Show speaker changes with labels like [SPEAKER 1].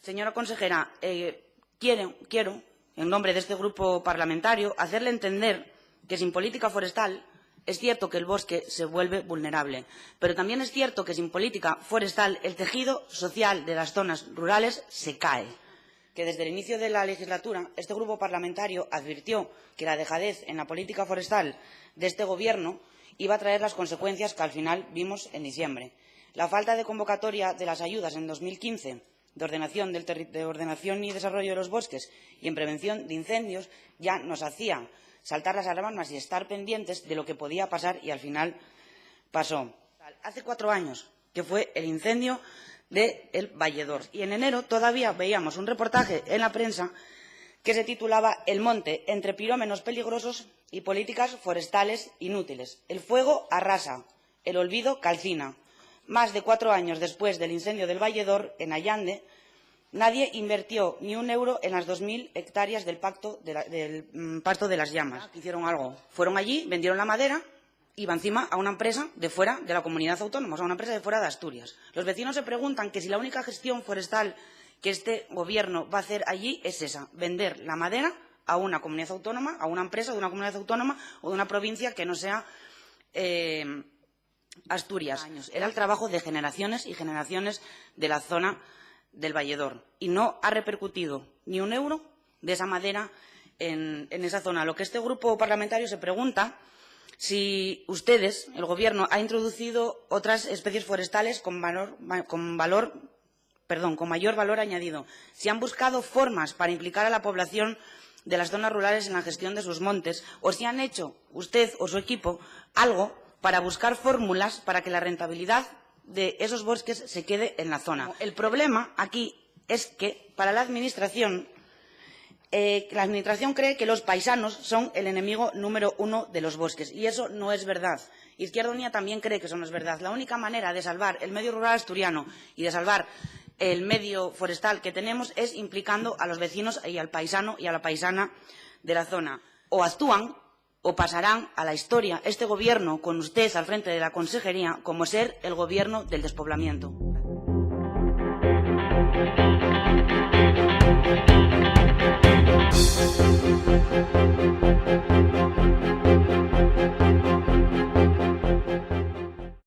[SPEAKER 1] Señora consejera, quiero, en nombre de este grupo parlamentario, hacerle entender que sin política forestal es cierto que el bosque se vuelve vulnerable, pero también es cierto que sin política forestal el tejido social de las zonas rurales se cae. Que desde el inicio de la legislatura este grupo parlamentario advirtió que la dejadez en la política forestal de este Gobierno iba a traer las consecuencias que al final vimos en diciembre. La falta de convocatoria de las ayudas en 2015 de ordenación y desarrollo de los bosques y en prevención de incendios ya nos hacía saltar las alarmas y estar pendientes de lo que podía pasar, y al final pasó. Hace 4 años que fue el incendio del Valledor, y en enero todavía veíamos un reportaje en la prensa que se titulaba El monte, entre pirómenos peligrosos y políticas forestales inútiles. El fuego arrasa, el olvido calcina. Más de 4 años después del incendio del Valledor, en Allande, nadie invirtió ni un euro en las 2.000 hectáreas del Pacto de las Llamas. Hicieron algo. Fueron allí, vendieron la madera y va encima a una empresa de fuera de la comunidad autónoma, o sea, una empresa de fuera de Asturias. Los vecinos se preguntan que si la única gestión forestal que este Gobierno va a hacer allí es esa, vender la madera a una comunidad autónoma, a una empresa de una comunidad autónoma o de una provincia que no sea Asturias. Era el trabajo de generaciones y generaciones de la zona del Valledor y no ha repercutido ni un euro de esa madera en esa zona. Lo que este grupo parlamentario se pregunta si ustedes, el Gobierno, ha introducido otras especies forestales con mayor valor añadido, si han buscado formas para implicar a la población de las zonas rurales en la gestión de sus montes, o si han hecho usted o su equipo algo para buscar fórmulas para que la rentabilidad de esos bosques se quede en la zona. El problema aquí es que para la Administración cree que los paisanos son el enemigo número 1 de los bosques, y eso no es verdad. Izquierda Unida también cree que eso no es verdad. La única manera de salvar el medio rural asturiano y de salvar el medio forestal que tenemos es implicando a los vecinos y al paisano y a la paisana de la zona. O actúan o pasarán a la historia este Gobierno, con usted al frente de la consejería, como ser el Gobierno del despoblamiento.